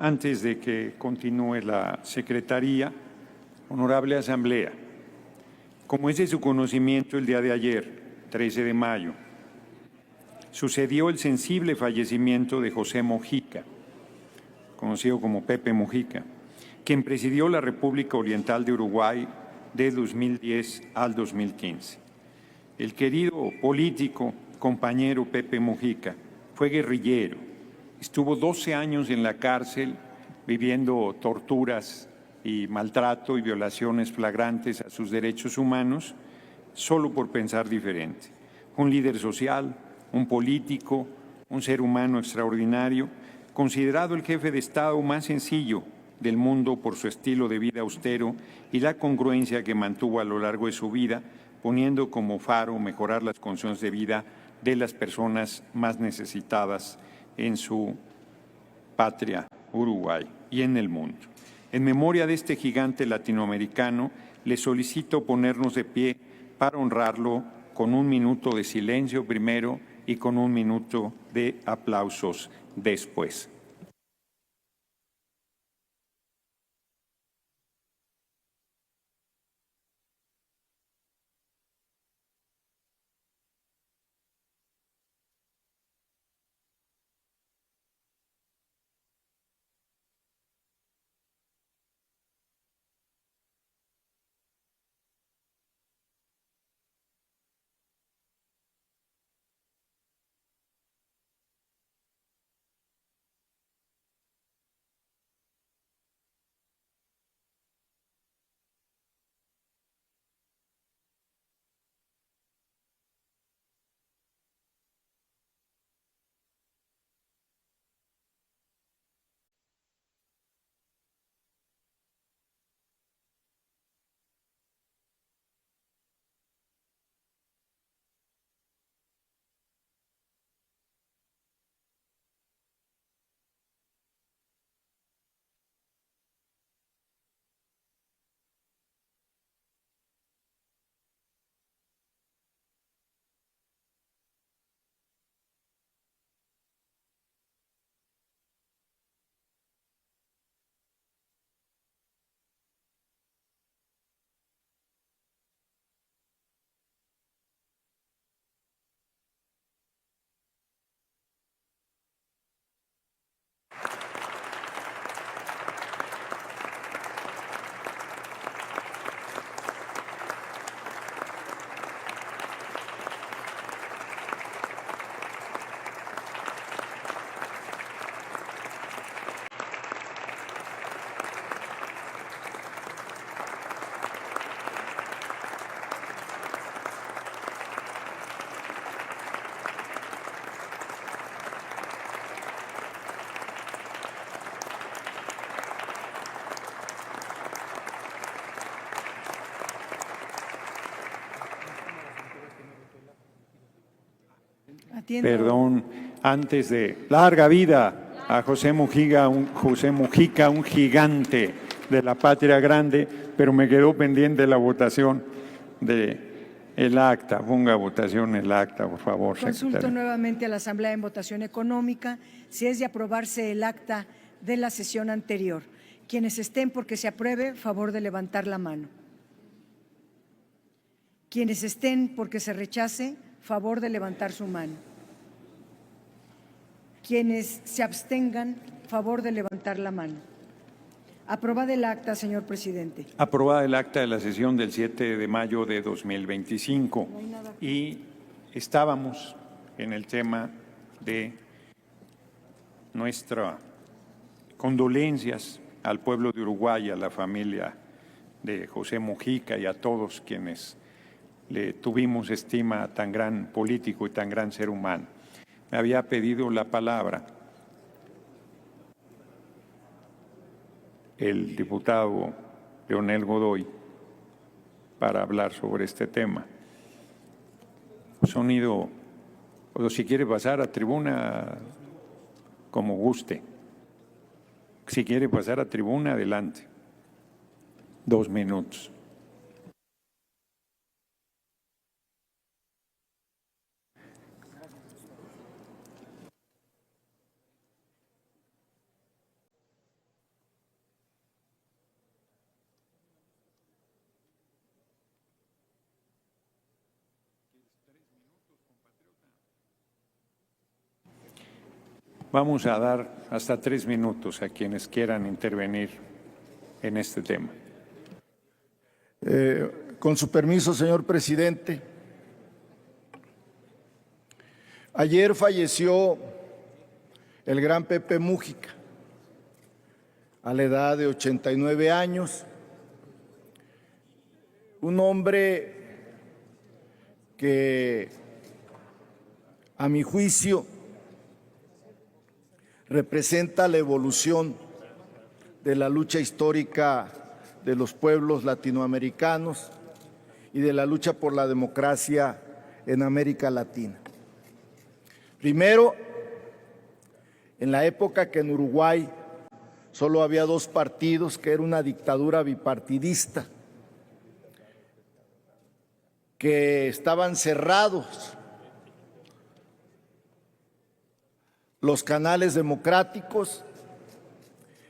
Antes de que continúe la Secretaría, Honorable Asamblea, como es de su conocimiento, el día de ayer, 13 de mayo, sucedió el sensible fallecimiento de José Mujica, conocido como Pepe Mujica, quien presidió la República Oriental de Uruguay de 2010 al 2015. El querido político, compañero Pepe Mujica, fue guerrillero, estuvo 12 años en la cárcel viviendo torturas y maltrato y violaciones flagrantes a sus derechos humanos solo por pensar diferente. Fue un líder social, un político, un ser humano extraordinario, considerado el jefe de Estado más sencillo del mundo por su estilo de vida austero y la congruencia que mantuvo a lo largo de su vida, poniendo como faro mejorar las condiciones de vida de las personas más necesitadas en su patria, Uruguay, y en el mundo. En memoria de este gigante latinoamericano, le solicito ponernos de pie para honrarlo con un minuto de silencio primero y con un minuto de aplausos después. Perdón, antes de larga vida a José Mujica, un gigante de la patria grande, pero me quedó pendiente la votación del acta. Ponga a votación el acta, por favor, Consulto secretario. nuevamente a la Asamblea en votación económica si es de aprobarse el acta de la sesión anterior. Quienes estén porque se apruebe, favor de levantar la mano. Quienes estén porque se rechace, favor de levantar su mano. Quienes se abstengan, favor de levantar la mano. Aprobada el acta, señor presidente. Aprobada el acta de la sesión del 7 de mayo de 2025. Y estábamos en el tema de nuestras condolencias al pueblo de Uruguay, a la familia de José Mujica y a todos quienes le tuvimos estima a tan gran político y tan gran ser humano. Me había pedido la palabra el diputado Leonel Godoy para hablar sobre este tema. Sonido, o si quiere pasar a tribuna, como guste. Si quiere pasar a tribuna, adelante. 2 minutos. Vamos a dar hasta 3 minutos a quienes quieran intervenir en este tema. Con su permiso, señor presidente. Ayer falleció el gran Pepe Mújica, a la edad de 89 años, un hombre que, a mi juicio, representa la evolución de la lucha histórica de los pueblos latinoamericanos y de la lucha por la democracia en América Latina. Primero, en la época que en Uruguay solo había 2 partidos, que era una dictadura bipartidista, que estaban cerrados los canales democráticos,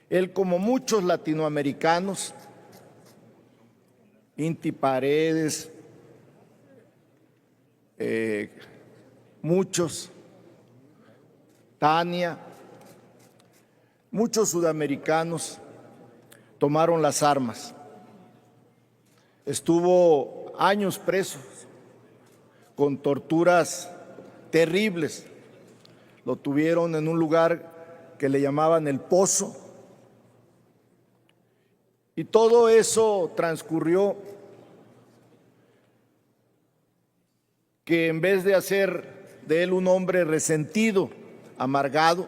él, como muchos latinoamericanos, Inti Paredes, muchos, Tania, muchos sudamericanos tomaron las armas. Estuvo años presos, con torturas terribles. Lo tuvieron en un lugar que le llamaban El Pozo. Y todo eso transcurrió que, en vez de hacer de él un hombre resentido, amargado,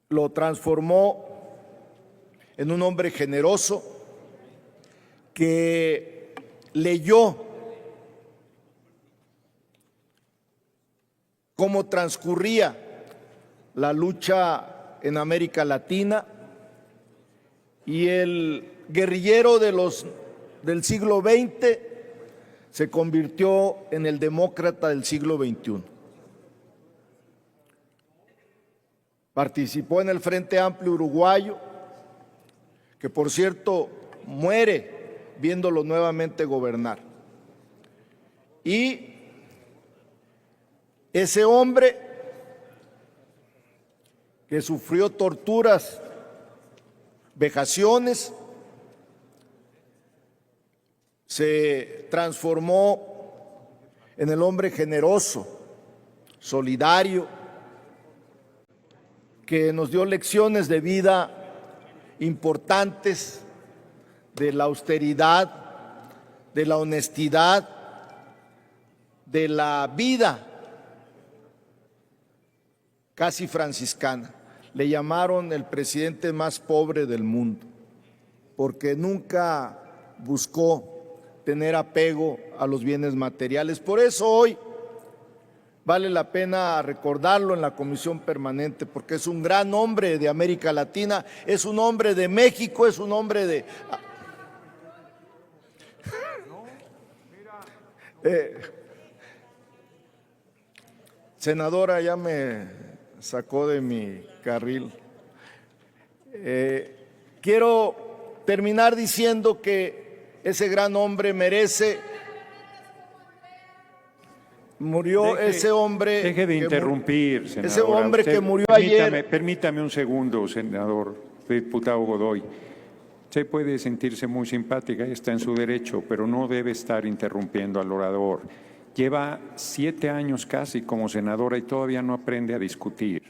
lo transformó en un hombre generoso que leyó cómo transcurría la lucha en América Latina, y el guerrillero del siglo XX se convirtió en el demócrata del siglo XXI. Participó en el Frente Amplio Uruguayo, que por cierto muere viéndolo nuevamente gobernar. Y ese hombre, que sufrió torturas, vejaciones, se transformó en el hombre generoso, solidario, que nos dio lecciones de vida importantes, de la austeridad, de la honestidad, de la vida casi franciscana. Le llamaron el presidente más pobre del mundo, porque nunca buscó tener apego a los bienes materiales. Por eso hoy vale la pena recordarlo en la Comisión Permanente, porque es un gran hombre de América Latina, es un hombre de México, es un hombre de... Senadora, ya me sacó de mi carril. Quiero terminar diciendo que ese gran hombre merece... ese hombre... Deje de interrumpir, senadora. Ese hombre que murió ayer... Permítame un segundo, senador, diputado Godoy. Usted puede sentirse muy simpática, está en su derecho, pero no debe estar interrumpiendo al orador. Lleva 7 años casi como senadora y todavía no aprende a discutir.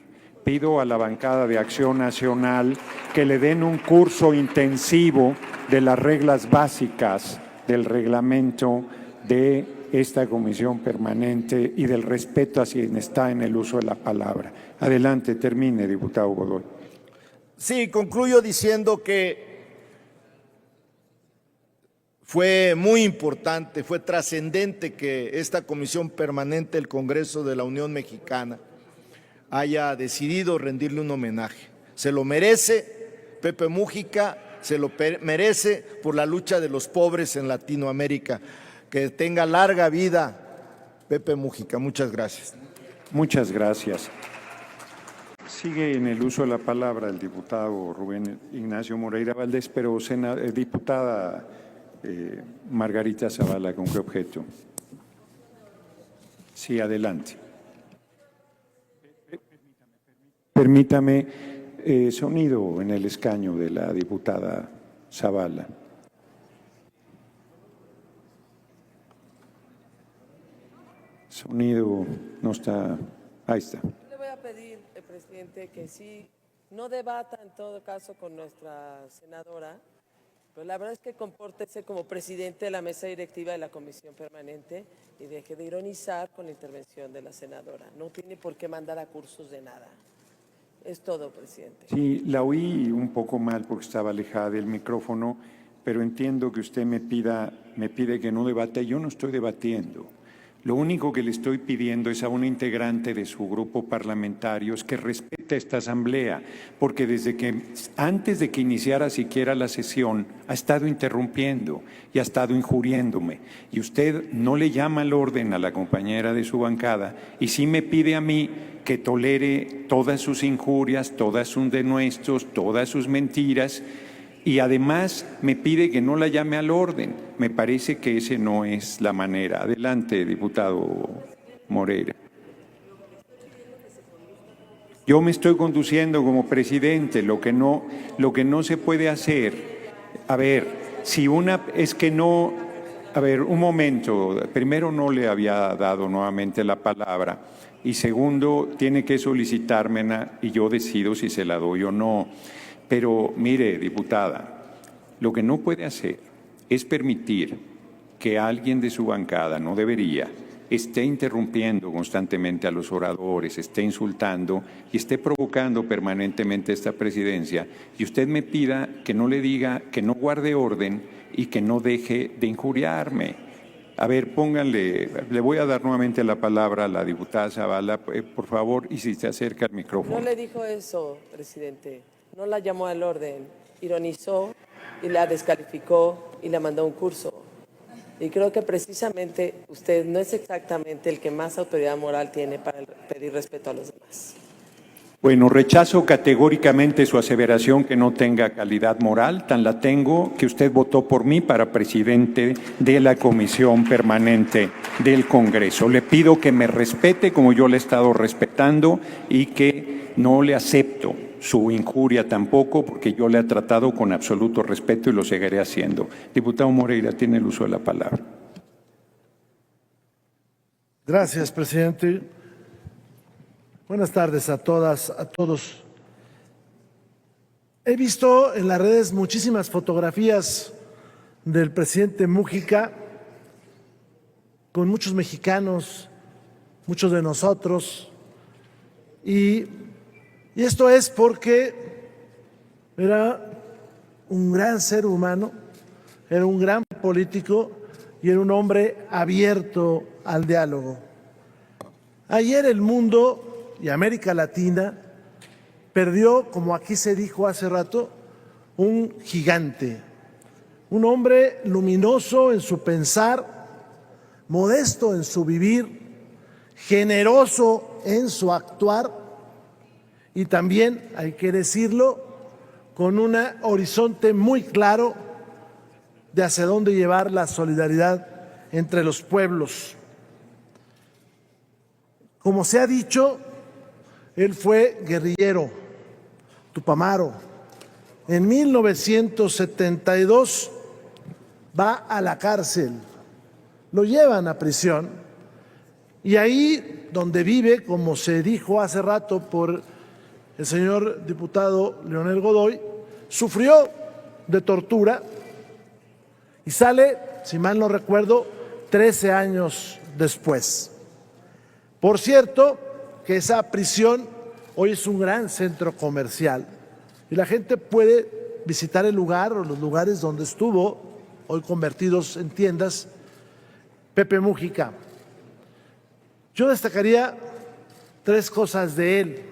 Pido a la bancada de Acción Nacional que le den un curso intensivo de las reglas básicas del reglamento de esta comisión permanente y del respeto a quien está en el uso de la palabra. Adelante, termine, diputado Godoy. Sí, concluyo diciendo que fue muy importante, fue trascendente que esta comisión permanente del Congreso de la Unión Mexicana haya decidido rendirle un homenaje. Se lo merece Pepe Mújica, se lo merece por la lucha de los pobres en Latinoamérica. Que tenga larga vida Pepe Mújica. Muchas gracias. Muchas gracias. Sigue en el uso de la palabra el diputado Rubén Ignacio Moreira Valdés, pero diputada Margarita Zavala, ¿con qué objeto? Sí, adelante. Permítame sonido en el escaño de la diputada Zavala. Sonido no está. Ahí está. Le voy a pedir, presidente, que sí no debata en todo caso con nuestra senadora, pero la verdad es que compórtese como presidente de la mesa directiva de la Comisión Permanente y deje de ironizar con la intervención de la senadora. No tiene por qué mandar a cursos de nada. Es todo, presidente. Sí, la oí un poco mal porque estaba alejada del micrófono, pero entiendo que usted me pide que no debate. Yo no estoy debatiendo. Lo único que le estoy pidiendo es a una integrante de su grupo parlamentario es que respete esta asamblea, porque antes de que iniciara siquiera la sesión ha estado interrumpiendo y ha estado injuriéndome. Y usted no le llama al orden a la compañera de su bancada y sí me pide a mí que tolere todas sus injurias, todas sus denuestos, todas sus mentiras. Y además me pide que no la llame al orden. Me parece que esa no es la manera. Adelante, diputado Moreira. Yo me estoy conduciendo como presidente, lo que no se puede hacer. A ver, un momento. Primero, no le había dado nuevamente la palabra. Y segundo, tiene que solicitármela y yo decido si se la doy o no. Pero mire, diputada, lo que no puede hacer es permitir que alguien de su bancada, no debería, esté interrumpiendo constantemente a los oradores, esté insultando y esté provocando permanentemente esta presidencia, y usted me pida que no le diga, que no guarde orden y que no deje de injuriarme. A ver, le voy a dar nuevamente la palabra a la diputada Zavala, por favor, y si se acerca al micrófono. No le dijo eso, presidente. No la llamó al orden, ironizó y la descalificó y la mandó a un curso. Y creo que precisamente usted no es exactamente el que más autoridad moral tiene para pedir respeto a los demás. Bueno, rechazo categóricamente su aseveración que no tenga calidad moral. Tan la tengo que usted votó por mí para presidente de la Comisión Permanente del Congreso. Le pido que me respete como yo le he estado respetando y que no le acepto su injuria tampoco, porque yo le he tratado con absoluto respeto y lo seguiré haciendo. Diputado Moreira, tiene el uso de la palabra. Gracias, presidente. Buenas tardes a todas, a todos. He visto en las redes muchísimas fotografías del presidente Mújica con muchos mexicanos, muchos de nosotros, y esto es porque era un gran ser humano, era un gran político y era un hombre abierto al diálogo. Ayer el mundo y América Latina perdió, como aquí se dijo hace rato, un gigante, un hombre luminoso en su pensar, modesto en su vivir, generoso en su actuar, y también, hay que decirlo, con un horizonte muy claro de hacia dónde llevar la solidaridad entre los pueblos. Como se ha dicho, él fue guerrillero, tupamaro. En 1972 va a la cárcel, lo llevan a prisión y ahí donde vive, como se dijo hace rato por el señor diputado Leonel Godoy, sufrió de tortura y sale, si mal no recuerdo, 13 años después. Por cierto, que esa prisión hoy es un gran centro comercial y la gente puede visitar el lugar o los lugares donde estuvo, hoy convertidos en tiendas, Pepe Mújica. Yo destacaría 3 cosas de él.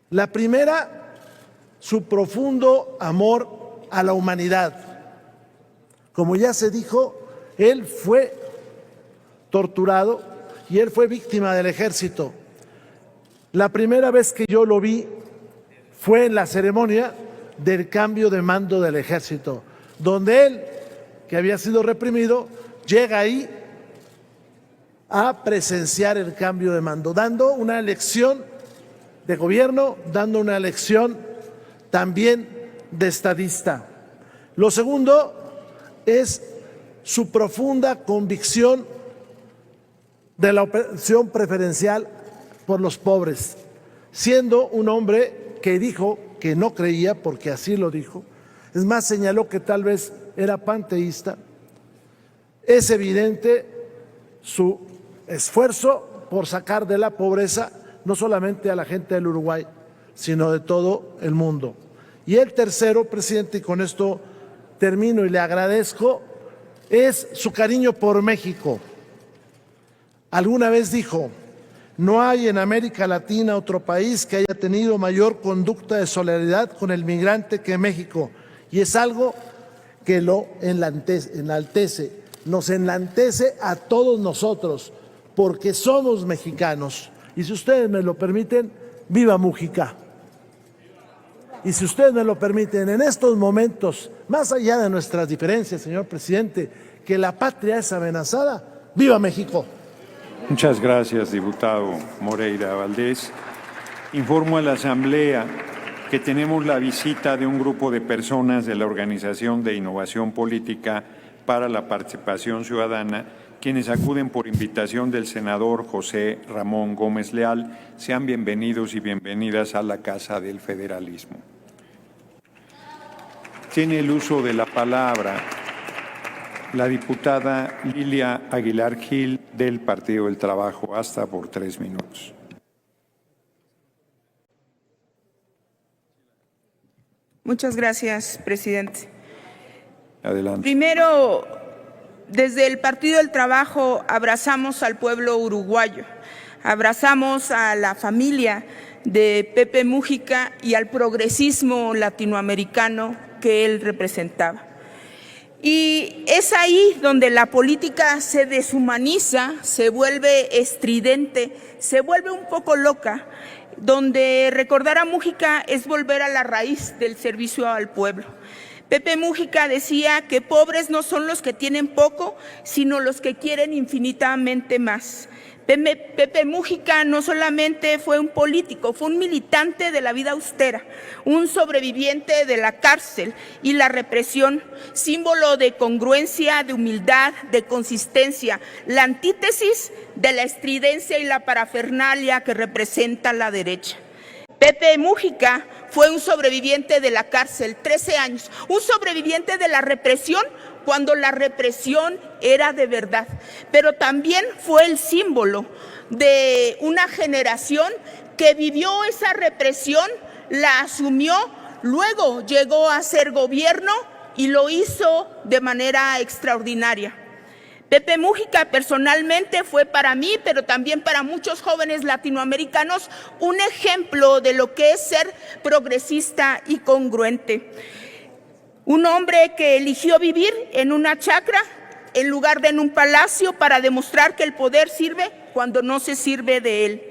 La primera, su profundo amor a la humanidad. Como ya se dijo, él fue torturado y él fue víctima del ejército. La primera vez que yo lo vi fue en la ceremonia del cambio de mando del ejército, donde él, que había sido reprimido, llega ahí a presenciar el cambio de mando, dando una lección de gobierno, dando una lección también de estadista. Lo segundo es su profunda convicción de la opción preferencial por los pobres, siendo un hombre que dijo que no creía, porque así lo dijo. Es más, señaló que tal vez era panteísta. Es evidente su esfuerzo por sacar de la pobreza no solamente a la gente del Uruguay, sino de todo el mundo. Y el tercero, presidente, y con esto termino y le agradezco, es su cariño por México. Alguna vez dijo: no hay en América Latina otro país que haya tenido mayor conducta de solidaridad con el migrante que México. Y es algo que lo enaltece, nos enaltece a todos nosotros, porque somos mexicanos. Y si ustedes me lo permiten, ¡viva Mujica! Y si ustedes me lo permiten, en estos momentos, más allá de nuestras diferencias, señor presidente, que la patria es amenazada, ¡viva México! Muchas gracias, diputado Moreira Valdés. Informo a la Asamblea que tenemos la visita de un grupo de personas de la Organización de Innovación Política para la Participación Ciudadana, quienes acuden por invitación del senador José Ramón Gómez Leal. Sean bienvenidos y bienvenidas a la Casa del Federalismo. Tiene el uso de la palabra la diputada Lilia Aguilar Gil del Partido del Trabajo, hasta por 3 minutos. Muchas gracias, presidente. Adelante. Primero, desde el Partido del Trabajo abrazamos al pueblo uruguayo, abrazamos a la familia de Pepe Mújica y al progresismo latinoamericano que él representaba. Y es ahí donde la política se deshumaniza, se vuelve estridente, se vuelve un poco loca, donde recordar a Mújica es volver a la raíz del servicio al pueblo. Pepe Mújica decía que pobres no son los que tienen poco, sino los que quieren infinitamente más. Pepe Mújica no solamente fue un político, fue un militante de la vida austera, un sobreviviente de la cárcel y la represión, símbolo de congruencia, de humildad, de consistencia, la antítesis de la estridencia y la parafernalia que representa la derecha. Pepe Mújica fue un sobreviviente de la cárcel, 13 años, un sobreviviente de la represión cuando la represión era de verdad, pero también fue el símbolo de una generación que vivió esa represión, la asumió, luego llegó a ser gobierno y lo hizo de manera extraordinaria. Pepe Mújica personalmente fue para mí, pero también para muchos jóvenes latinoamericanos, un ejemplo de lo que es ser progresista y congruente. Un hombre que eligió vivir en una chacra en lugar de en un palacio para demostrar que el poder sirve cuando no se sirve de él.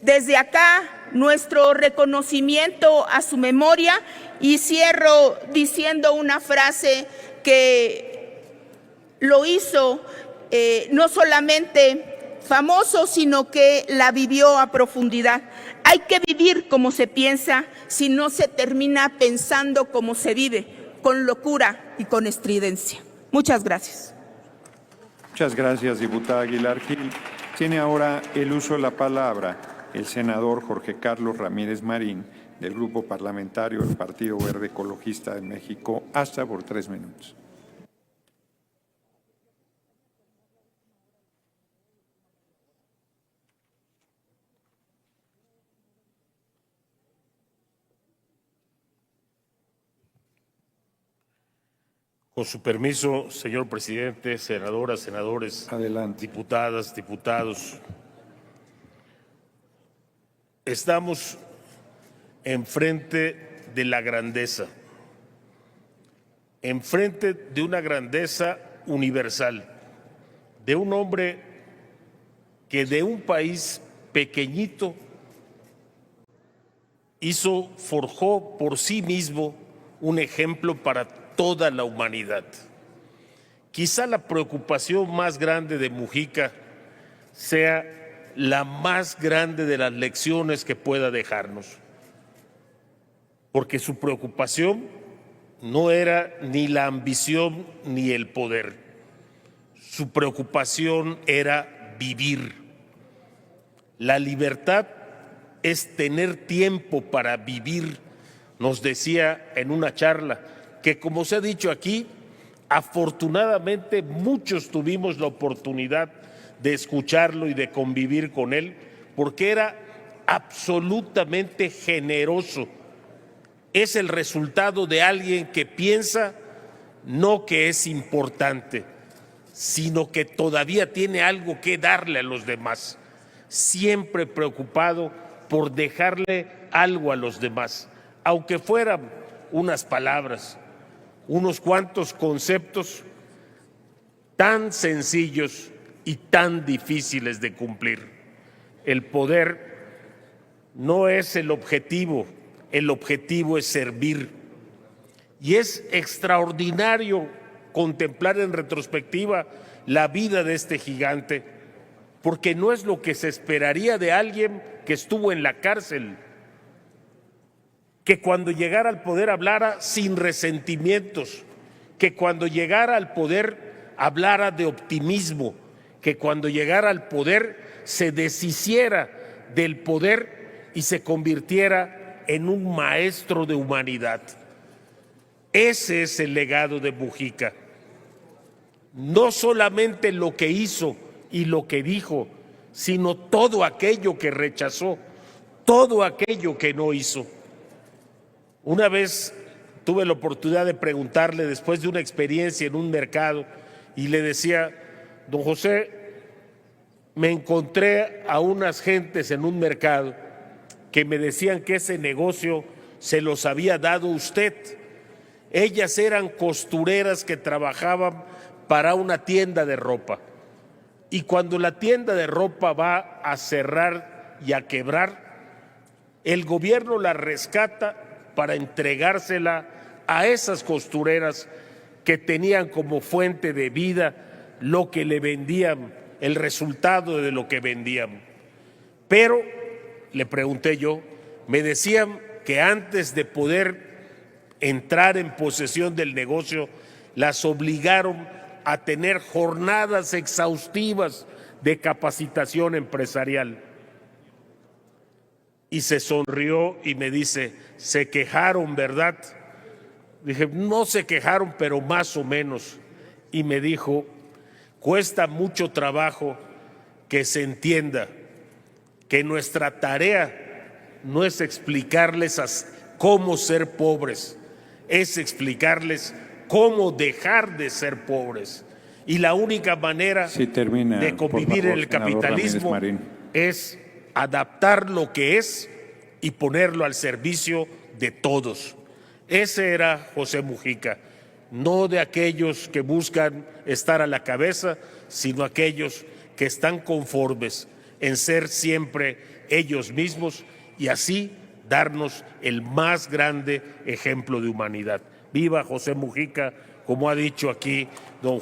Desde acá, nuestro reconocimiento a su memoria, y cierro diciendo una frase que lo hizo no solamente famoso, sino que la vivió a profundidad. Hay que vivir como se piensa, si no se termina pensando como se vive, con locura y con estridencia. Muchas gracias. Muchas gracias, diputada Aguilar Gil. Tiene ahora el uso de la palabra el senador Jorge Carlos Ramírez Marín, del Grupo Parlamentario del Partido Verde Ecologista de México, hasta por 3 minutos. Con su permiso, señor presidente, senadoras, senadores, adelante, diputadas, diputados. Estamos enfrente de la grandeza, enfrente de una grandeza universal, de un hombre que de un país pequeñito forjó por sí mismo un ejemplo para toda la humanidad. Quizá la preocupación más grande de Mújica sea la más grande de las lecciones que pueda dejarnos, porque su preocupación no era ni la ambición ni el poder. Su preocupación era vivir. La libertad es tener tiempo para vivir, nos decía en una charla, que como se ha dicho aquí, afortunadamente muchos tuvimos la oportunidad de escucharlo y de convivir con él, porque era absolutamente generoso. Es el resultado de alguien que piensa no que es importante, sino que todavía tiene algo que darle a los demás, siempre preocupado por dejarle algo a los demás, aunque fueran unas palabras, unos cuantos conceptos tan sencillos y tan difíciles de cumplir. El poder no es el objetivo es servir. Y es extraordinario contemplar en retrospectiva la vida de este gigante, porque no es lo que se esperaría de alguien que estuvo en la cárcel, que cuando llegara al poder hablara sin resentimientos, que cuando llegara al poder hablara de optimismo, que cuando llegara al poder se deshiciera del poder y se convirtiera en un maestro de humanidad. Ese es el legado de Mujica. No solamente lo que hizo y lo que dijo, sino todo aquello que rechazó, todo aquello que no hizo. Una vez tuve la oportunidad de preguntarle después de una experiencia en un mercado y le decía, don José, me encontré a unas gentes en un mercado que me decían que ese negocio se los había dado usted. Ellas eran costureras que trabajaban para una tienda de ropa. Y cuando la tienda de ropa va a cerrar y a quebrar, el gobierno la rescata para entregársela a esas costureras que tenían como fuente de vida lo que le vendían, el resultado de lo que vendían. Pero, le pregunté yo, me decían que antes de poder entrar en posesión del negocio, las obligaron a tener jornadas exhaustivas de capacitación empresarial. Y se sonrió y me dice, se quejaron, ¿verdad? Dije, no se quejaron, pero más o menos. Y me dijo, cuesta mucho trabajo que se entienda que nuestra tarea no es explicarles cómo ser pobres, es explicarles cómo dejar de ser pobres. Y la única manera de convivir en el capitalismo es adaptar lo que es y ponerlo al servicio de todos. Ese era José Mujica, no de aquellos que buscan estar a la cabeza, sino aquellos que están conformes en ser siempre ellos mismos y así darnos el más grande ejemplo de humanidad. Viva José Mujica, como ha dicho aquí don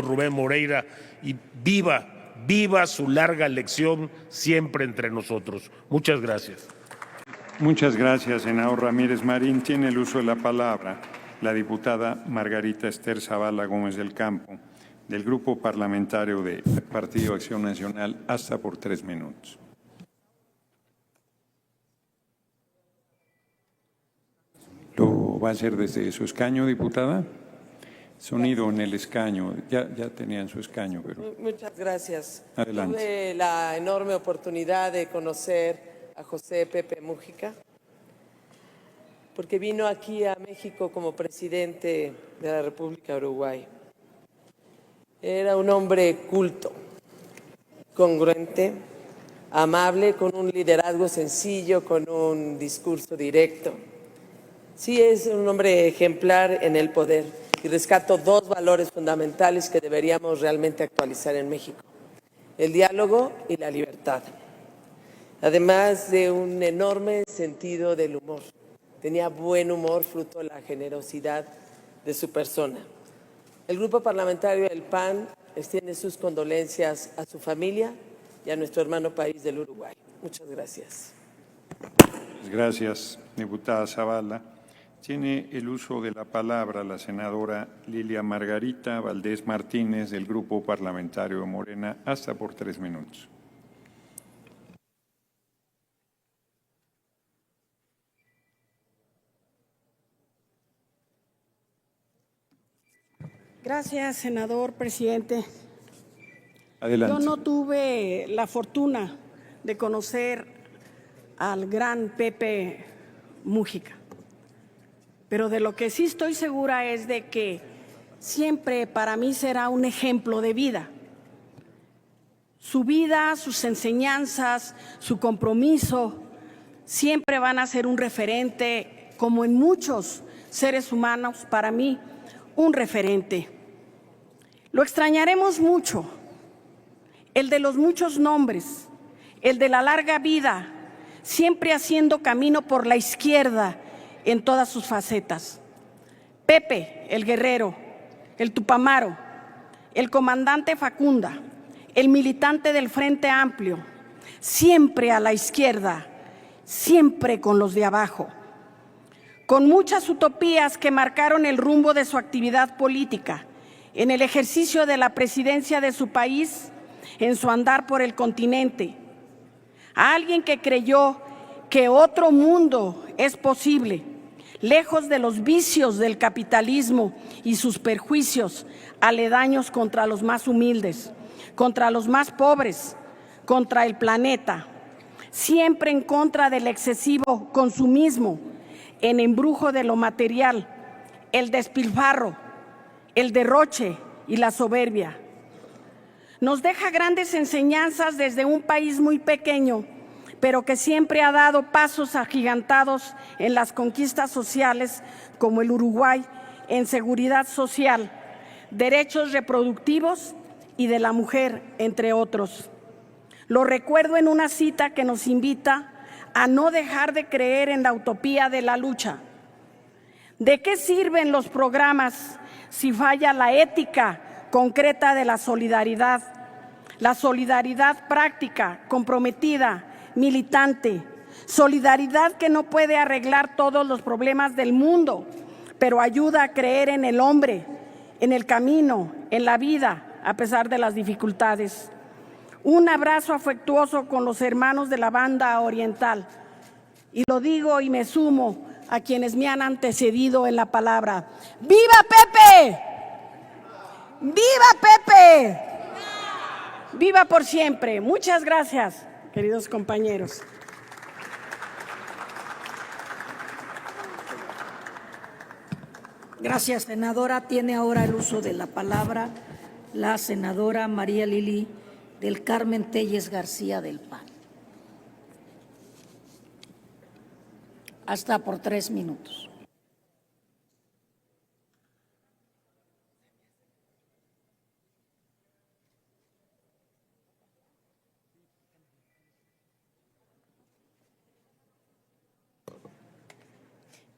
Rubén Moreira, y viva su larga lección siempre entre nosotros. Muchas gracias. Muchas gracias, senador Ramírez Marín. Tiene el uso de la palabra la diputada Margarita Esther Zavala Gómez del Campo, del Grupo Parlamentario del Partido Acción Nacional, hasta por 3 minutos. ¿Lo va a hacer desde su escaño, diputada? Sonido en el escaño. Ya tenían su escaño, pero... Muchas gracias. Adelante. Tuve la enorme oportunidad de conocer a José Pepe Mujica, porque vino aquí a México como presidente de la República de Uruguay. Era un hombre culto, congruente, amable, con un liderazgo sencillo, con un discurso directo. Sí, es un hombre ejemplar en el poder y rescato 2 valores fundamentales que deberíamos realmente actualizar en México: el diálogo y la libertad. Además de un enorme sentido del humor. Tenía buen humor fruto de la generosidad de su persona. El Grupo Parlamentario del PAN extiende sus condolencias a su familia y a nuestro hermano país del Uruguay. Muchas gracias. Gracias, diputada Zavala. Tiene el uso de la palabra la senadora Lilia Margarita Valdés Martínez, del Grupo Parlamentario de Morena, hasta por 3 minutos. Gracias, senador presidente. Adelante. Yo no tuve la fortuna de conocer al gran Pepe Mújica, pero de lo que sí estoy segura es de que siempre para mí será un ejemplo de vida. Su vida, sus enseñanzas, su compromiso, siempre van a ser un referente, como en muchos seres humanos, para mí, un referente. Lo extrañaremos mucho, el de los muchos nombres, el de la larga vida, siempre haciendo camino por la izquierda en todas sus facetas. Pepe, el guerrero, el Tupamaro, el comandante Facunda, el militante del Frente Amplio, siempre a la izquierda, siempre con los de abajo, con muchas utopías que marcaron el rumbo de su actividad política, en el ejercicio de la presidencia de su país, en su andar por el continente. A alguien que creyó que otro mundo es posible, lejos de los vicios del capitalismo y sus perjuicios aledaños contra los más humildes, contra los más pobres, contra el planeta, siempre en contra del excesivo consumismo, en embrujo de lo material, el despilfarro, el derroche y la soberbia. Nos deja grandes enseñanzas desde un país muy pequeño, pero que siempre ha dado pasos agigantados en las conquistas sociales, como el Uruguay, en seguridad social, derechos reproductivos y de la mujer, entre otros. Lo recuerdo en una cita que nos invita a no dejar de creer en la utopía de la lucha. ¿De qué sirven los programas si falla la ética concreta de la solidaridad práctica, comprometida, militante, solidaridad que no puede arreglar todos los problemas del mundo, pero ayuda a creer en el hombre, en el camino, en la vida, a pesar de las dificultades? Un abrazo afectuoso con los hermanos de la banda oriental. Y lo digo y me sumo a quienes me han antecedido en la palabra. ¡Viva Pepe! ¡Viva Pepe! ¡Viva por siempre! Muchas gracias, queridos compañeros. Gracias, senadora. Tiene ahora el uso de la palabra la senadora María Lili del Carmen Telles García del PAN. Hasta por 3 minutos.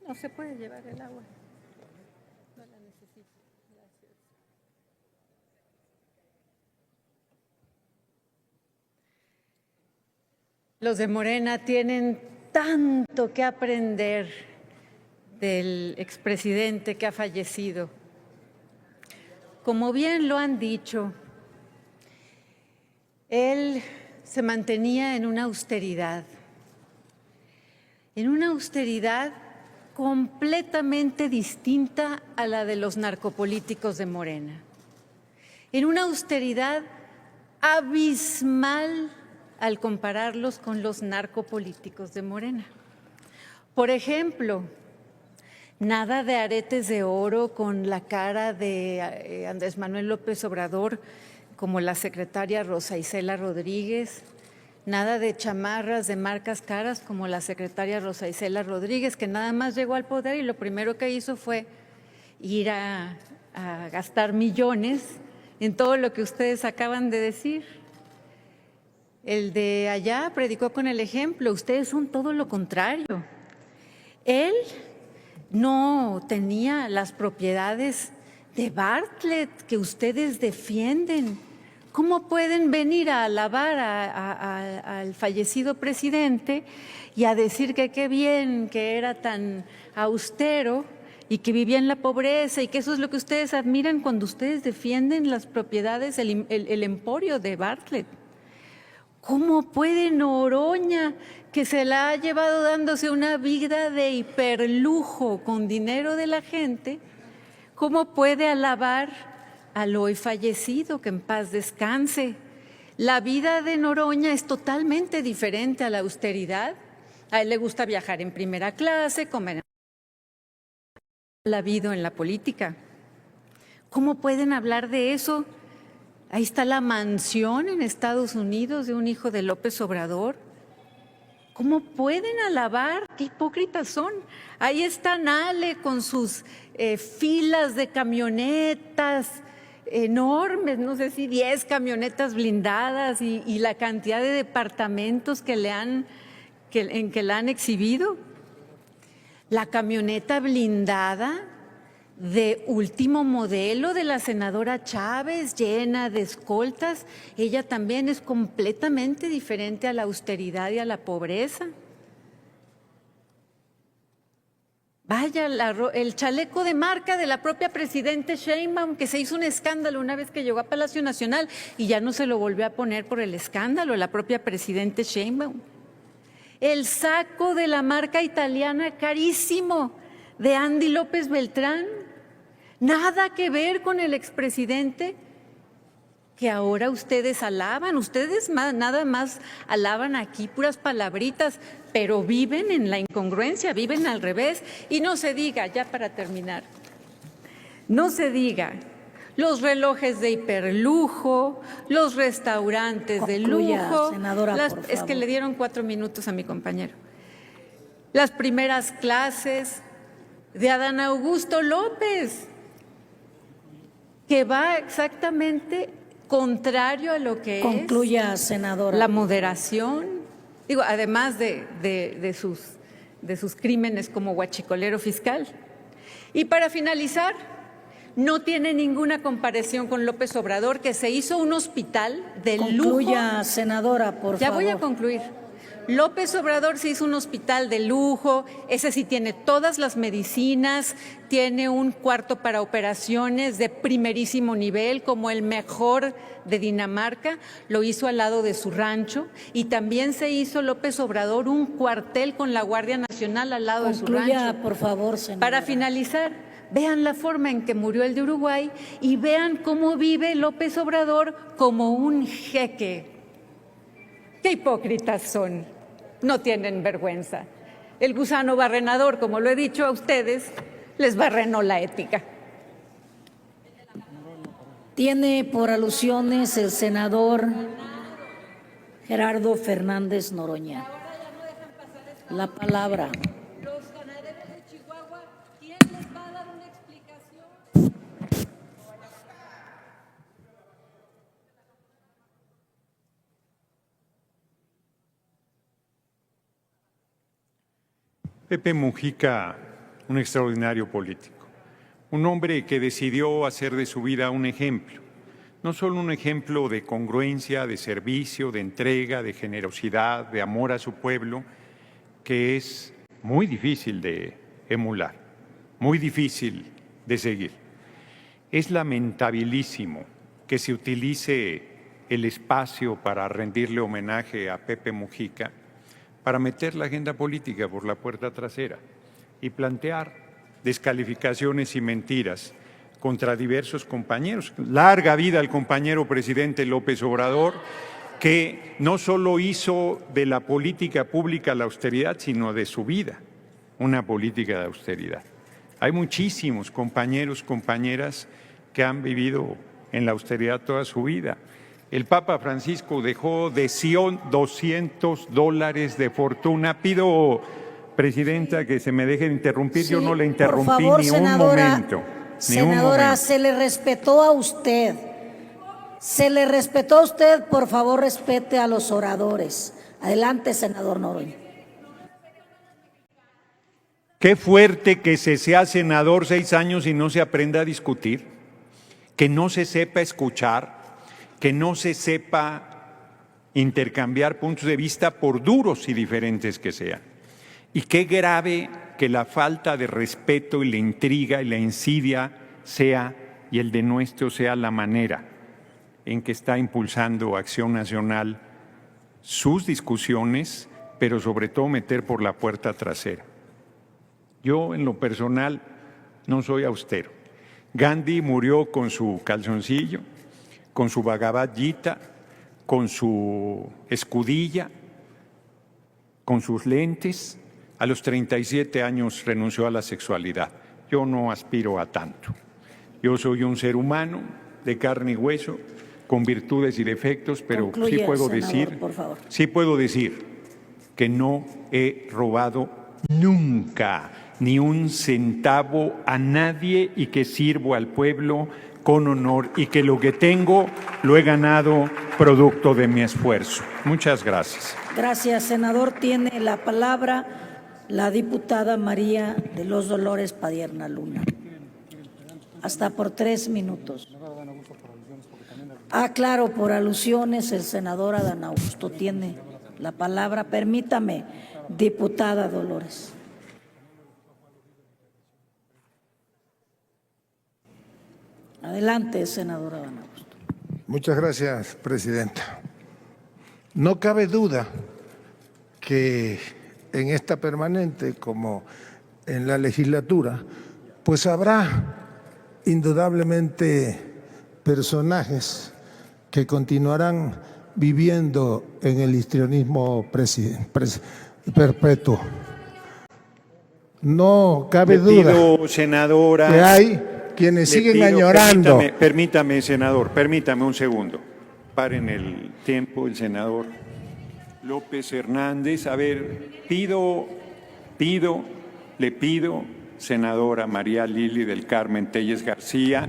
No se puede llevar el agua. No la necesito. Gracias. Los de Morena tienen tanto que aprender del expresidente que ha fallecido. Como bien lo han dicho, él se mantenía en una austeridad completamente distinta a la de los narcopolíticos de Morena, en una austeridad abismal al compararlos con los narcopolíticos de Morena. Por ejemplo, nada de aretes de oro con la cara de Andrés Manuel López Obrador como la secretaria Rosa Isela Rodríguez, nada de chamarras de marcas caras como la secretaria Rosa Isela Rodríguez, que nada más llegó al poder y lo primero que hizo fue ir a gastar millones en todo lo que ustedes acaban de decir. El de allá predicó con el ejemplo, ustedes son todo lo contrario. Él no tenía las propiedades de Bartlett que ustedes defienden ¿Cómo pueden venir a alabar al fallecido presidente y a decir que qué bien, que era tan austero y que vivía en la pobreza y que eso es lo que ustedes admiran cuando ustedes defienden las propiedades, el emporio de Bartlett? ¿Cómo puede Noroña, que se la ha llevado dándose una vida de hiperlujo con dinero de la gente, cómo puede alabar al hoy fallecido, que en paz descanse? La vida de Noroña es totalmente diferente a la austeridad. A él le gusta viajar en primera clase, comer la vida en la política. ¿Cómo pueden hablar de eso? Ahí está la mansión en Estados Unidos de un hijo de López Obrador. ¿Cómo pueden alabar? ¡Qué hipócritas son! Ahí está Nale con sus filas de camionetas enormes, no sé si 10 camionetas blindadas y la cantidad de departamentos en que la han exhibido. La camioneta blindada de último modelo de la senadora Chávez, llena de escoltas, ella también es completamente diferente a la austeridad y a la pobreza. Vaya, el chaleco de marca de la propia presidente Sheinbaum, que se hizo un escándalo una vez que llegó a Palacio Nacional y ya no se lo volvió a poner por el escándalo, la propia presidente Sheinbaum. El saco de la marca italiana carísimo de Andy López Beltrán, nada que ver con el expresidente que ahora ustedes alaban. Ustedes nada más alaban aquí puras palabritas, pero viven en la incongruencia, viven al revés. Y no se diga, ya para terminar, no se diga los relojes de hiperlujo, los restaurantes de lujo. Senadora, por favor. Es que le dieron 4 minutos a mi compañero. Las primeras clases de Adán Augusto López, que va exactamente contrario a lo que Concluya, senadora. La moderación. Digo, además de sus crímenes como huachicolero fiscal. Y para finalizar, no tiene ninguna comparación con López Obrador, que se hizo un hospital de lujo. Concluya, senadora, por favor. Ya voy a concluir. López Obrador se hizo un hospital de lujo, ese sí tiene todas las medicinas, tiene un cuarto para operaciones de primerísimo nivel, como el mejor de Dinamarca, lo hizo al lado de su rancho, y también se hizo López Obrador un cuartel con la Guardia Nacional al lado de su rancho. Concluya, por favor, senadora. Para finalizar, vean la forma en que murió el de Uruguay y vean cómo vive López Obrador como un jeque. ¡Qué hipócritas son! No tienen vergüenza. El gusano barrenador, como lo he dicho a ustedes, les barrenó la ética. Tiene por alusiones el senador Gerardo Fernández Noroña la palabra. Los ganaderos de Chihuahua, ¿quién les va a dar una explicación? Pepe Mujica, un extraordinario político, un hombre que decidió hacer de su vida un ejemplo, no solo un ejemplo de congruencia, de servicio, de entrega, de generosidad, de amor a su pueblo, que es muy difícil de emular, muy difícil de seguir. Es lamentabilísimo que se utilice el espacio para rendirle homenaje a Pepe Mujica para meter la agenda política por la puerta trasera y plantear descalificaciones y mentiras contra diversos compañeros. Larga vida al compañero presidente López Obrador, que no solo hizo de la política pública la austeridad, sino de su vida una política de austeridad. Hay muchísimos compañeros, compañeras que han vivido en la austeridad toda su vida. El Papa Francisco dejó de Sion $200 de fortuna. Pido, Presidenta, que se me deje de interrumpir. Sí, yo no le interrumpí por favor, ni senadora, un momento. Senadora, se le respetó a usted. Se le respetó a usted, por favor, respete a los oradores. Adelante, senador Noroña. Qué fuerte que se sea senador 6 años y no se aprenda a discutir, que no se sepa escuchar, que no se sepa intercambiar puntos de vista por duros y diferentes que sean. Y qué grave que la falta de respeto y la intriga y la insidia sea, y el denuesto sea la manera en que está impulsando Acción Nacional sus discusiones, pero sobre todo meter por la puerta trasera. Yo, en lo personal, no soy austero. Gandhi murió con su calzoncillo, con su Bhagavad Gita, con su escudilla, con sus lentes. A los 37 años renunció a la sexualidad. Yo no aspiro a tanto. Yo soy un ser humano de carne y hueso, con virtudes y defectos, pero Concluye, senador, por favor. sí puedo decir que no he robado nunca ni un centavo a nadie y que sirvo al pueblo con honor y que lo que tengo lo he ganado producto de mi esfuerzo. Muchas gracias. Gracias, senador. Tiene la palabra la diputada María de los Dolores Padierna Luna. Hasta por 3 minutos. Claro, por alusiones, el senador Adán Augusto tiene la palabra. Permítame, diputada Dolores. Adelante, senador Adán Augusto. Muchas gracias, presidenta. No cabe duda que en esta permanente, como en la legislatura, pues habrá indudablemente personajes que continuarán viviendo en el histrionismo perpetuo. No cabe duda, senadora, que hay quienes siguen añorando. Permítame, senador, permítame un segundo. Paren el tiempo, el senador López Hernández. A ver, le pido, senadora María Lili del Carmen Telles García,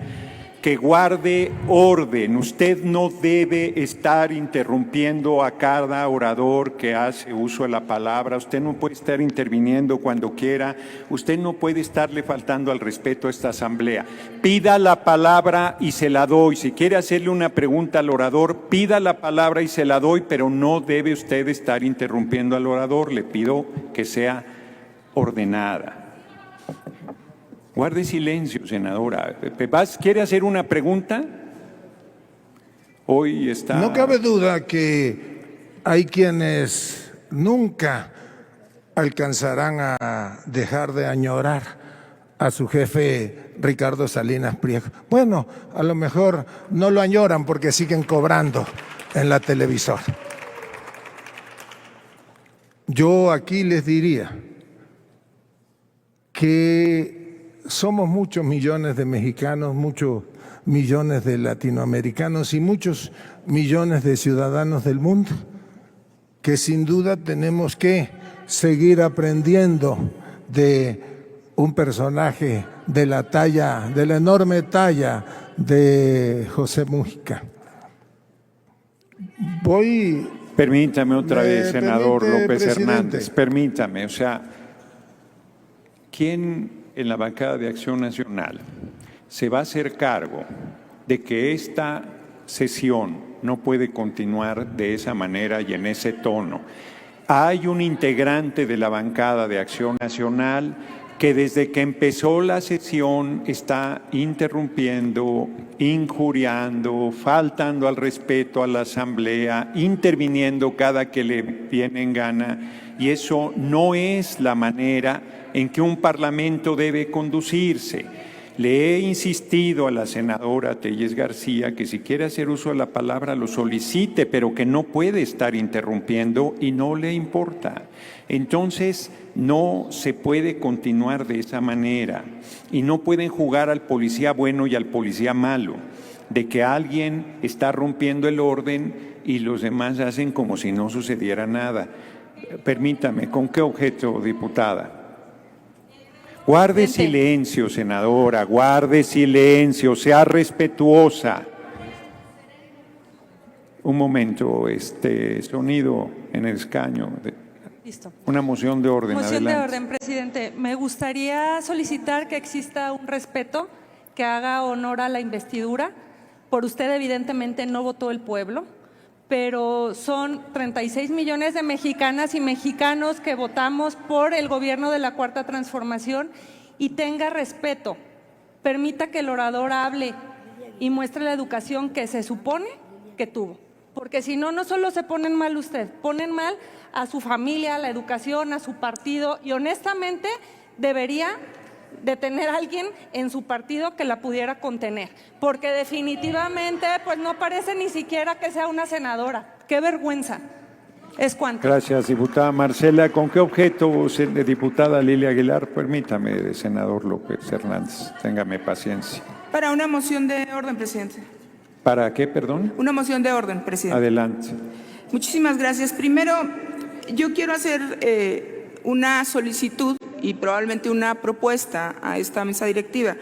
que guarde orden. Usted no debe estar interrumpiendo a cada orador que hace uso de la palabra. Usted no puede estar interviniendo cuando quiera. Usted no puede estarle faltando al respeto a esta asamblea. Pida la palabra y se la doy. Si quiere hacerle una pregunta al orador, pida la palabra y se la doy, pero no debe usted estar interrumpiendo al orador. Le pido que sea ordenada. Guarde silencio, senadora. ¿Quiere hacer una pregunta? Hoy está... No cabe duda que hay quienes nunca alcanzarán a dejar de añorar a su jefe Ricardo Salinas Pliego. Bueno, a lo mejor no lo añoran porque siguen cobrando en la televisora. Yo aquí les diría que somos muchos millones de mexicanos, muchos millones de latinoamericanos y muchos millones de ciudadanos del mundo que sin duda tenemos que seguir aprendiendo de un personaje de la talla, de la enorme talla de José Mújica. Permítame otra vez, senador López presidente Hernández, permítame, o sea, ¿quién en la bancada de Acción Nacional se va a hacer cargo de que esta sesión no puede continuar de esa manera y en ese tono? Hay un integrante de la bancada de Acción Nacional que desde que empezó la sesión está interrumpiendo, injuriando, faltando al respeto a la Asamblea, interviniendo cada que le viene en gana, y eso no es la manera en que un parlamento debe conducirse. Le he insistido a la senadora Telles García que si quiere hacer uso de la palabra lo solicite, pero que no puede estar interrumpiendo y no le importa. Entonces no se puede continuar de esa manera y no pueden jugar al policía bueno y al policía malo, de que alguien está rompiendo el orden y los demás hacen como si no sucediera nada. Permítame, ¿con qué objeto, diputada? Guarde silencio, senadora, guarde silencio, sea respetuosa. Un momento, sonido en el escaño. Listo. Una moción de orden. Moción adelante. de orden, presidente. Me gustaría solicitar que exista un respeto que haga honor a la investidura Por usted evidentemente no votó el pueblo, pero son 36 millones de mexicanas y mexicanos que votamos por el gobierno de la Cuarta Transformación, y tenga respeto, permita que el orador hable y muestre la educación que se supone que tuvo. Porque si no, no solo se ponen mal usted, ponen mal a su familia, a la educación, a su partido, y honestamente debería de tener a alguien en su partido que la pudiera contener, porque definitivamente pues no parece ni siquiera que sea una senadora. ¡Qué vergüenza! Es cuanto. Gracias, diputada Marcela. ¿Con qué objeto, diputada Lilia Aguilar? Permítame, senador López Hernández, téngame paciencia. Para una moción de orden, presidente. ¿Para qué, perdón? Una moción de orden, presidente. Adelante. Muchísimas gracias. Primero, yo quiero hacer una solicitud y probablemente una propuesta a esta mesa directiva.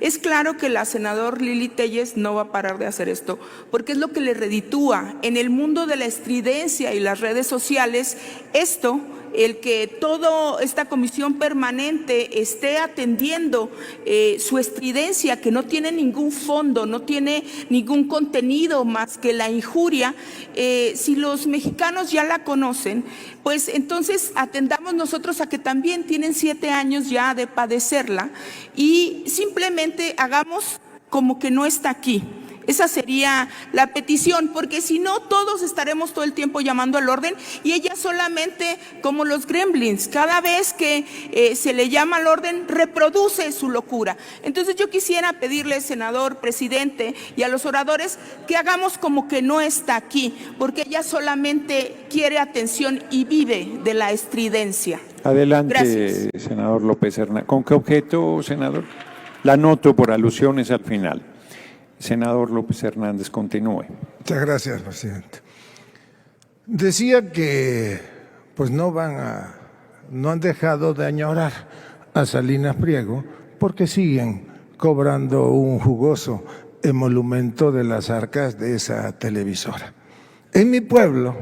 Es claro que la senadora Lili Telles no va a parar de hacer esto, porque es lo que le reditúa en el mundo de la estridencia y las redes sociales. Esto, el que toda esta comisión permanente esté atendiendo su estridencia, que no tiene ningún fondo, no tiene ningún contenido más que la injuria. Si los mexicanos ya la conocen, pues entonces atendamos nosotros a que también tienen 7 años ya de padecerla, y simplemente hagamos como que no está aquí. Esa sería la petición, porque si no, todos estaremos todo el tiempo llamando al orden, y ella solamente, como los gremlins, cada vez que se le llama al orden, reproduce su locura. Entonces yo quisiera pedirle, senador, presidente, y a los oradores, que hagamos como que no está aquí, porque ella solamente quiere atención y vive de la estridencia. Adelante, Gracias. senador López Hernández. ¿Con qué objeto, senador? La anoto por alusiones al final. Senador López Hernández, continúe. Muchas gracias, presidente. Decía que pues no han dejado de añorar a Salinas Pliego porque siguen cobrando un jugoso emolumento de las arcas de esa televisora. En mi pueblo,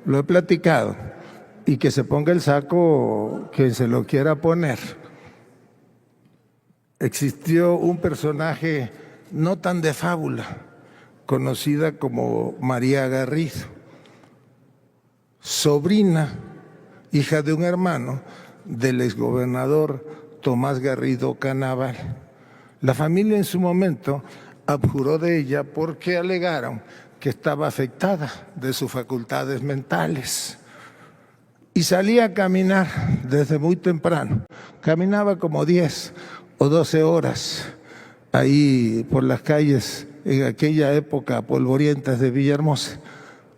lo he platicado, y que se ponga el saco quien se lo quiera poner. Existió un personaje no tan de fábula, conocida como María Garrido, sobrina, hija de un hermano del exgobernador Tomás Garrido Canaval. La familia en su momento abjuró de ella porque alegaron que estaba afectada de sus facultades mentales. Y salía a caminar desde muy temprano. Caminaba como 10 o 12 horas ahí por las calles en aquella época polvorientas de Villahermosa,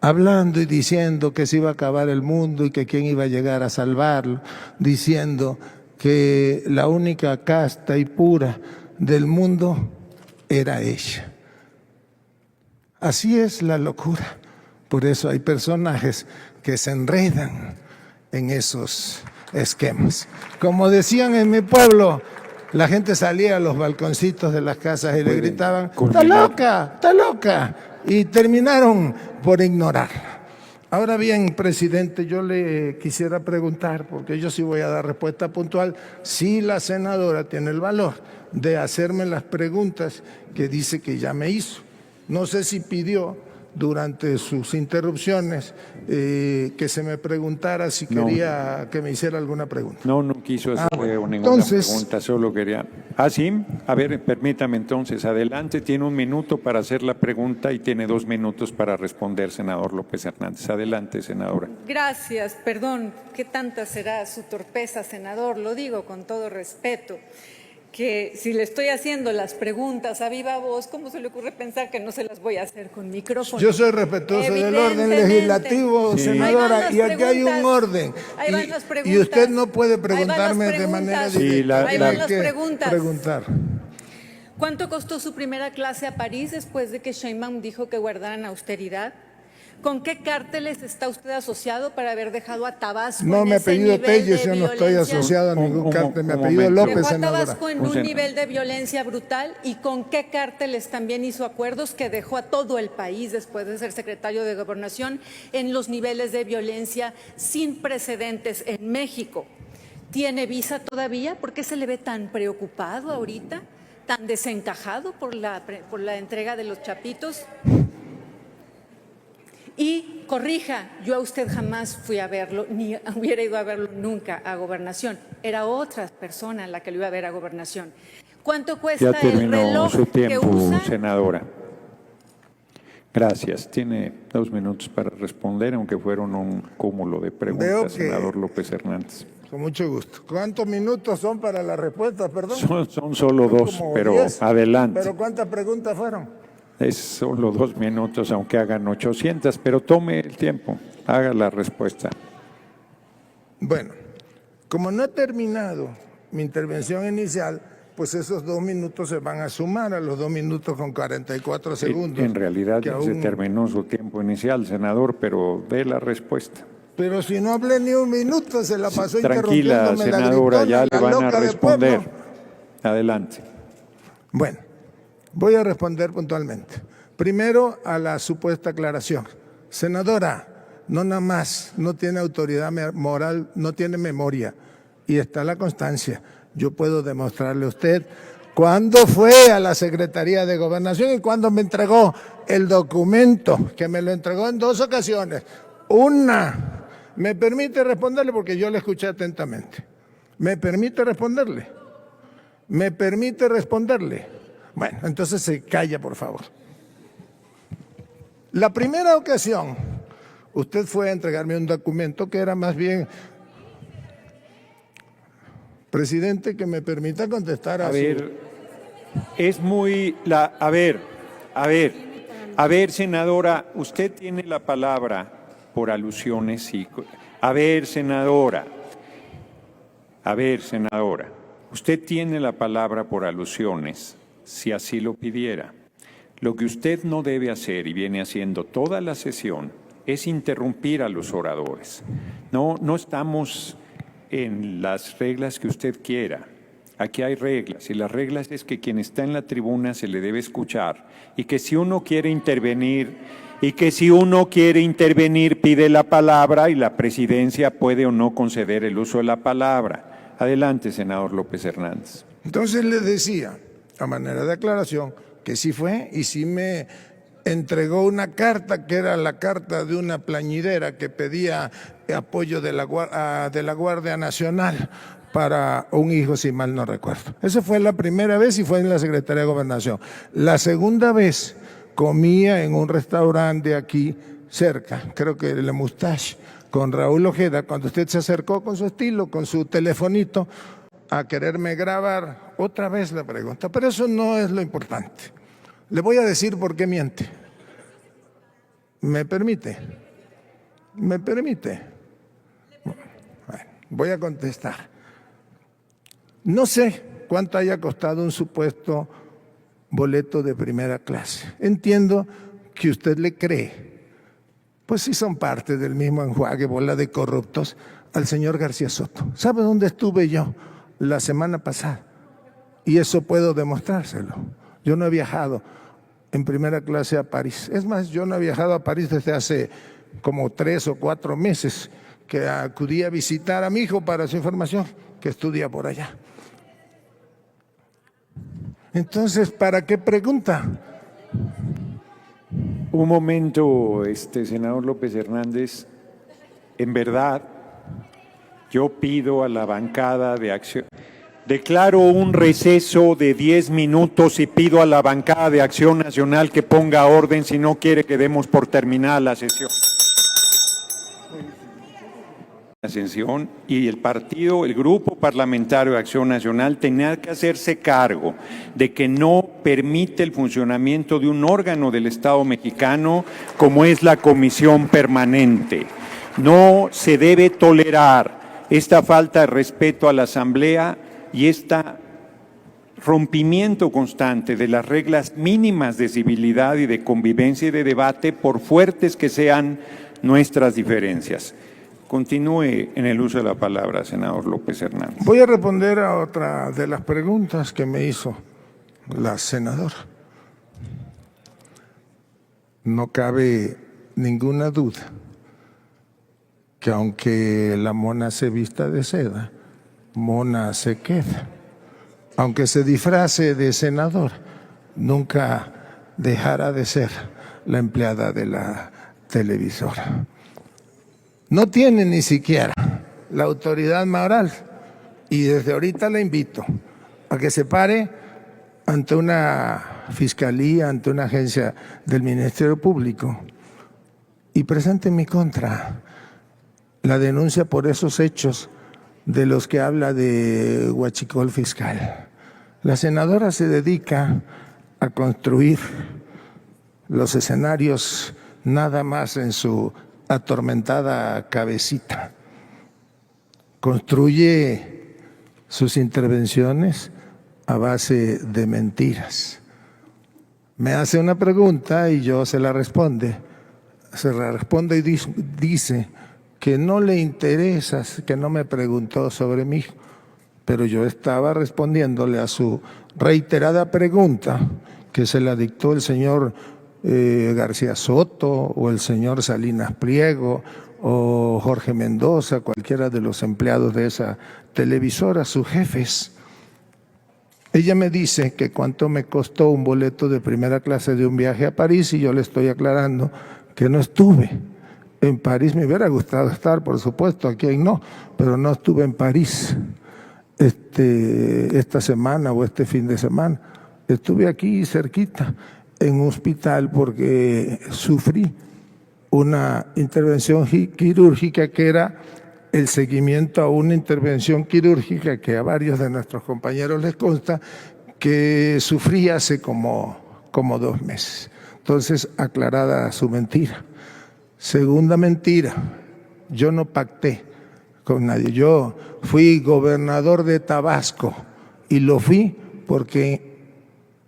hablando y diciendo que se iba a acabar el mundo y que quién iba a llegar a salvarlo, diciendo que la única casta y pura del mundo era ella. Así es la locura. Por eso hay personajes que se enredan en esos esquemas. Como decían en mi pueblo, la gente salía a los balconcitos de las casas y le gritaban, ¡está loca! ¡Está loca! Y terminaron por ignorarla. Ahora bien, presidente, yo le quisiera preguntar, porque yo sí voy a dar respuesta puntual, si la senadora tiene el valor de hacerme las preguntas que dice que ya me hizo. No sé si pidió durante sus interrupciones que se me preguntara si quería que me hiciera alguna pregunta. No quiso hacer ninguna pregunta, solo quería... sí, a ver, permítame entonces, adelante, tiene 1 minuto para hacer la pregunta y tiene 2 minutos para responder, senador López Hernández. Adelante, senadora. Gracias, perdón, ¿qué tanta será su torpeza, senador? Lo digo con todo respeto, que si le estoy haciendo las preguntas a viva voz, ¿cómo se le ocurre pensar que no se las voy a hacer con micrófono? Yo soy respetuoso del orden legislativo, senadora, y aquí hay un orden. Ahí van las preguntas. Y usted no puede preguntarme de manera directa. Ahí van las preguntas. Preguntar. ¿Cuánto costó su primera clase a París después de que Sheinbaum dijo que guardaran austeridad? ¿Con qué cárteles está usted asociado para haber dejado a Tabasco no, en me ese apellido nivel Telles, de yo no estoy violencia? asociado a ningún cártel, me apellido López, Dejó a senadora. Tabasco en un nivel de violencia brutal. ¿Y con qué cárteles también hizo acuerdos que dejó a todo el país, después de ser secretario de Gobernación, en los niveles de violencia sin precedentes en México? ¿Tiene visa todavía? ¿Por qué se le ve tan preocupado ahorita? tan desencajado por la entrega de los chapitos. Y corrija, yo a usted jamás fui a verlo, ni hubiera ido a verlo nunca a Gobernación. Era otra persona la que lo iba a ver a Gobernación. ¿Cuánto cuesta Ya terminó el reloj su que tiempo, usa? senadora. Gracias. Tiene 2 minutos para responder, aunque fueron un cúmulo de preguntas, senador López Hernández. Con mucho gusto. ¿Cuántos minutos son para la respuesta, perdón? Son solo 2, como pero 10. adelante. ¿Pero cuántas preguntas fueron? Es solo 2 minutos, aunque hagan 800, pero tome el tiempo, haga la respuesta. Bueno, como no he terminado mi intervención inicial, pues esos 2 minutos se van a sumar a los 2 minutos con 44 segundos. En realidad que ya se terminó su tiempo inicial, senador, pero dé la respuesta. Pero si no hablé ni 1 minuto, se la pasó Tranquila, interrumpiéndome senadora, la ya gritona, le van a loca del responder. pueblo. Adelante. Bueno, voy a responder puntualmente. Primero, a la supuesta aclaración. Senadora, no nada más, no tiene autoridad moral, no tiene memoria, y está la constancia. Yo puedo demostrarle a usted cuándo fue a la Secretaría de Gobernación y cuándo me entregó el documento, que me lo entregó en 2 ocasiones. Una, ¿me permite responderle? Porque yo le escuché atentamente. ¿Me permite responderle? ¿Me permite responderle? Bueno, entonces se calla, por favor. La primera ocasión, usted fue a entregarme un documento que era más bien... Presidente, que me permita contestar a ver, es muy... A ver, senadora, usted tiene la palabra por alusiones y... A ver, senadora, usted tiene la palabra por alusiones, si así lo pidiera. Lo que usted no debe hacer, y viene haciendo toda la sesión, es interrumpir a los oradores. No estamos en las reglas que usted quiera. Aquí hay reglas, y las reglas es que quien está en la tribuna se le debe escuchar, y que si uno quiere intervenir, pide la palabra, y la presidencia puede o no conceder el uso de la palabra. Adelante, senador López Hernández. Entonces le decía, a manera de aclaración, que sí fue y sí me entregó una carta que era la carta de una plañidera que pedía apoyo de la Guardia Nacional para un hijo, si mal no recuerdo. Esa fue la primera vez y fue en la Secretaría de Gobernación. La segunda vez comía en un restaurante aquí cerca, creo que Le Moustache, con Raúl Ojeda, cuando usted se acercó con su estilo, con su telefonito, a quererme grabar. Otra vez la pregunta, pero eso no es lo importante. Le voy a decir por qué miente. ¿Me permite? ¿Me permite? Bueno, voy a contestar. No sé cuánto haya costado un supuesto boleto de primera clase. Entiendo que usted le cree. Pues sí son parte del mismo enjuague, bola de corruptos, al señor García Soto. ¿Sabe dónde estuve yo la semana pasada? Y eso puedo demostrárselo. Yo no he viajado en primera clase a París. Es más, yo no he viajado a París desde hace como 3 o 4 meses que acudí a visitar a mi hijo para su información, que estudia por allá. Entonces, ¿para qué pregunta? Un momento, senador López Hernández. En verdad, yo pido a la bancada de Acción... Declaro un receso de 10 minutos y pido a la bancada de Acción Nacional que ponga orden si no quiere que demos por terminada la sesión. Y el grupo parlamentario de Acción Nacional tenía que hacerse cargo de que no permite el funcionamiento de un órgano del Estado mexicano como es la Comisión Permanente. No se debe tolerar esta falta de respeto a la Asamblea y este rompimiento constante de las reglas mínimas de civilidad y de convivencia y de debate, por fuertes que sean nuestras diferencias. Continúe en el uso de la palabra, senador López Hernández. Voy a responder a otra de las preguntas que me hizo la senadora. No cabe ninguna duda que aunque la mona se vista de seda, mona se queda. aunque se disfrace de senador, nunca dejará de ser la empleada de la televisora. No tiene ni siquiera la autoridad moral y desde ahorita la invito a que se pare ante una fiscalía, ante una agencia del Ministerio Público y presente en mi contra la denuncia por esos hechos de los que habla de huachicol fiscal. La senadora se dedica a construir los escenarios nada más en su atormentada cabecita. Construye sus intervenciones a base de mentiras. Me hace una pregunta y yo se la responde y dice que no le interesa, que no me preguntó sobre mí, pero yo estaba respondiéndole a su reiterada pregunta que se la dictó el señor García Soto o el señor Salinas Pliego o Jorge Mendoza, cualquiera de los empleados de esa televisora, sus jefes. Ella me dice que cuánto me costó un boleto de primera clase de un viaje a París y yo le estoy aclarando que no estuve en París. Me hubiera gustado estar, por supuesto, aquí no, pero no estuve en París esta semana o este fin de semana. Estuve aquí cerquita, en un hospital, porque sufrí una intervención quirúrgica que era el seguimiento a una intervención quirúrgica que a varios de nuestros compañeros les consta que sufrí hace como 2 meses. Entonces, aclarada su mentira. Segunda mentira, yo no pacté con nadie. Yo fui gobernador de Tabasco y lo fui porque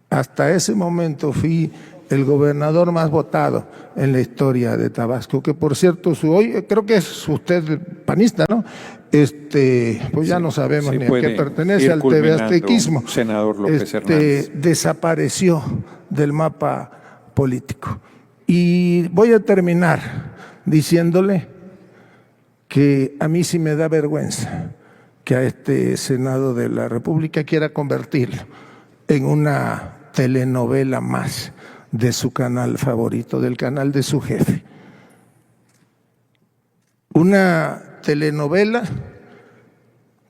hasta ese momento fui el gobernador más votado en la historia de Tabasco, que por cierto, hoy creo que es usted panista, ¿no? Pues ya no sabemos ni a qué pertenece, al TV Aztequismo. Senador López Hernández. Desapareció del mapa político. Y voy a terminar diciéndole que a mí sí me da vergüenza que a este Senado de la República quiera convertirlo en una telenovela más de su canal favorito, del canal de su jefe. Una telenovela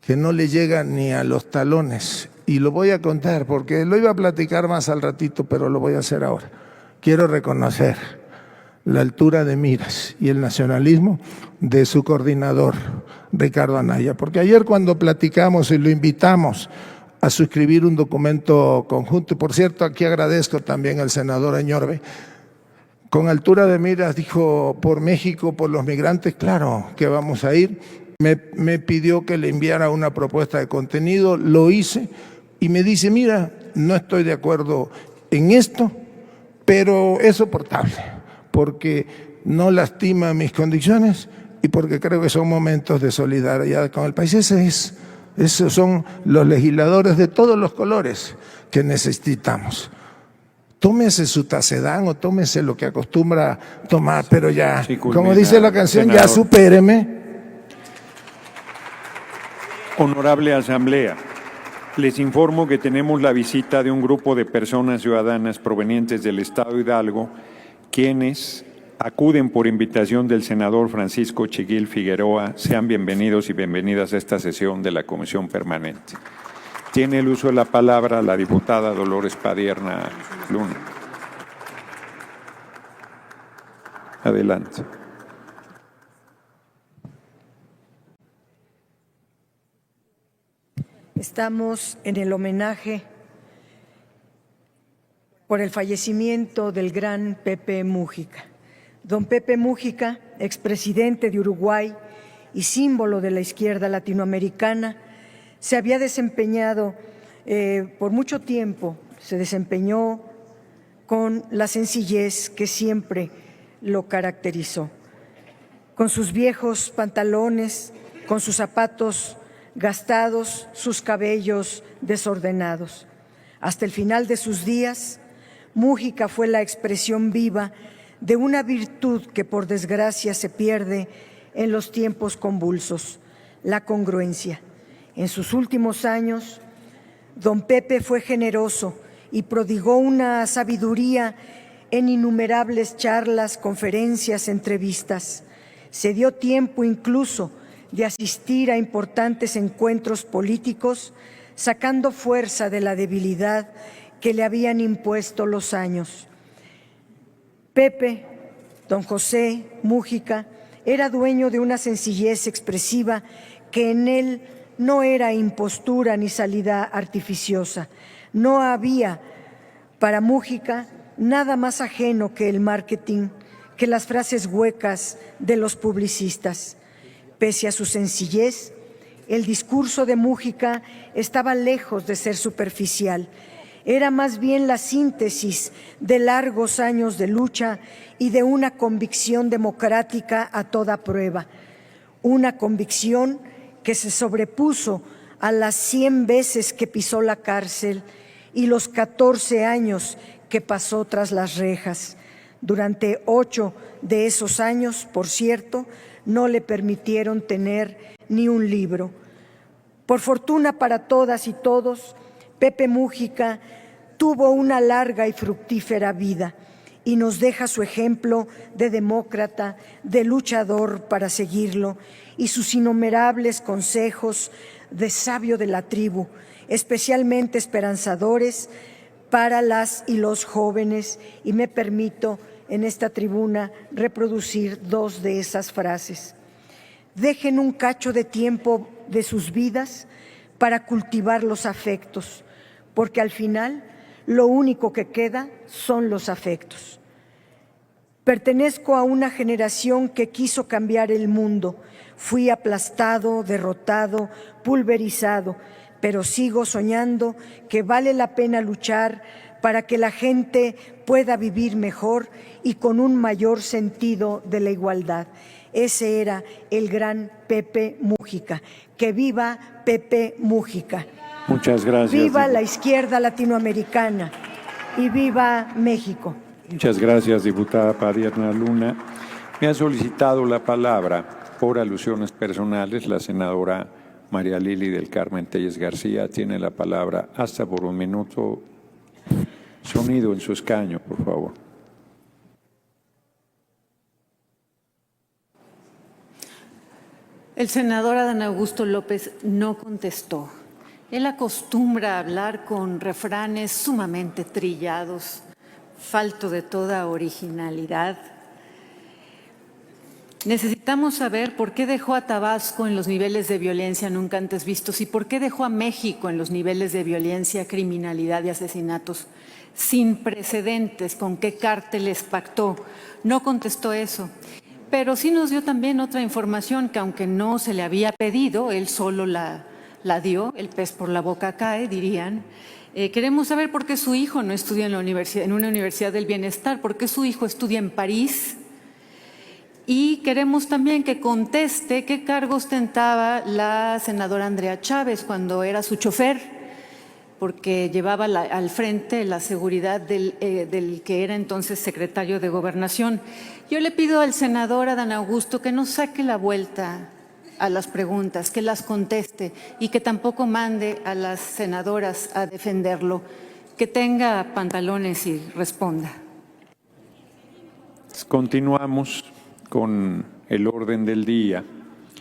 que no le llega ni a los talones. Y lo voy a contar porque lo iba a platicar más al ratito, pero lo voy a hacer ahora. Quiero reconocer la altura de miras y el nacionalismo de su coordinador, Ricardo Anaya, porque ayer cuando platicamos y lo invitamos a suscribir un documento conjunto, y por cierto, aquí agradezco también al senador Añorbe, con altura de miras dijo, por México, por los migrantes, claro que vamos a ir. Me pidió que le enviara una propuesta de contenido, lo hice y me dice, mira, no estoy de acuerdo en esto, pero es soportable, porque no lastima mis condiciones y porque creo que son momentos de solidaridad con el país. Esos son los legisladores de todos los colores que necesitamos. Tómese su tacedán o tómese lo que acostumbra tomar, pero ya, sí, como dice la canción, senador, ya supéreme. Honorable Asamblea, les informo que tenemos la visita de un grupo de personas ciudadanas provenientes del Estado de Hidalgo, quienes acuden por invitación del senador Francisco Chiguil Figueroa. Sean bienvenidos y bienvenidas a esta sesión de la Comisión Permanente. Tiene el uso de la palabra la diputada Dolores Padierna Luna. Adelante. Estamos en el homenaje por el fallecimiento del gran Pepe Mújica. Don Pepe Mújica, expresidente de Uruguay y símbolo de la izquierda latinoamericana, se había desempeñado por mucho tiempo, se desempeñó con la sencillez que siempre lo caracterizó. Con sus viejos pantalones, con sus zapatos gastados, sus cabellos desordenados. Hasta el final de sus días, Mújica fue la expresión viva de una virtud que por desgracia se pierde en los tiempos convulsos, la congruencia. En sus últimos años, Don Pepe fue generoso y prodigó una sabiduría en innumerables charlas, conferencias, entrevistas. Se dio tiempo incluso de asistir a importantes encuentros políticos, sacando fuerza de la debilidad que le habían impuesto los años. Pepe, don José Mújica, era dueño de una sencillez expresiva que en él no era impostura ni salida artificiosa. No había para Mújica nada más ajeno que el marketing, que las frases huecas de los publicistas. Pese a su sencillez, el discurso de Mújica estaba lejos de ser superficial. Era más bien la síntesis de largos años de lucha y de una convicción democrática a toda prueba. Una convicción que se sobrepuso a las 100 veces que pisó la cárcel y los 14 años que pasó tras las rejas. Durante 8 de esos años, por cierto, no le permitieron tener ni un libro. Por fortuna para todas y todos, Pepe Mújica tuvo una larga y fructífera vida y nos deja su ejemplo de demócrata, de luchador para seguirlo, y sus innumerables consejos de sabio de la tribu, especialmente esperanzadores para las y los jóvenes, y me permito en esta tribuna reproducir 2 de esas frases. Dejen un cacho de tiempo de sus vidas para cultivar los afectos, porque al final lo único que queda son los afectos. Pertenezco a una generación que quiso cambiar el mundo. Fui aplastado, derrotado, pulverizado, pero sigo soñando que vale la pena luchar para que la gente pueda vivir mejor y con un mayor sentido de la igualdad. Ese era el gran Pepe Mújica. ¡Que viva Pepe Mújica! Muchas gracias. ¡Viva la izquierda latinoamericana! ¡Y viva México! Muchas gracias, diputada Padierna Luna. Me ha solicitado la palabra por alusiones personales la senadora María Lili del Carmen Telles García. Tiene la palabra hasta por 1 minuto. Sonido en su escaño, por favor. El senador Adán Augusto López no contestó. Él acostumbra a hablar con refranes sumamente trillados, falto de toda originalidad. Necesitamos saber por qué dejó a Tabasco en los niveles de violencia nunca antes vistos y por qué dejó a México en los niveles de violencia, criminalidad y asesinatos sin precedentes, con qué cárteles pactó. No contestó eso, pero sí nos dio también otra información que aunque no se le había pedido, él solo la dio, el pez por la boca cae, dirían. Queremos saber por qué su hijo no estudia en una universidad del bienestar, por qué su hijo estudia en París. Y queremos también que conteste qué cargo ostentaba la senadora Andrea Chávez cuando era su chofer, porque llevaba al frente la seguridad del que era entonces secretario de Gobernación. Yo le pido al senador Adán Augusto que no saque la vuelta a las preguntas, que las conteste y que tampoco mande a las senadoras a defenderlo, que tenga pantalones y responda. Continuamos con el orden del día.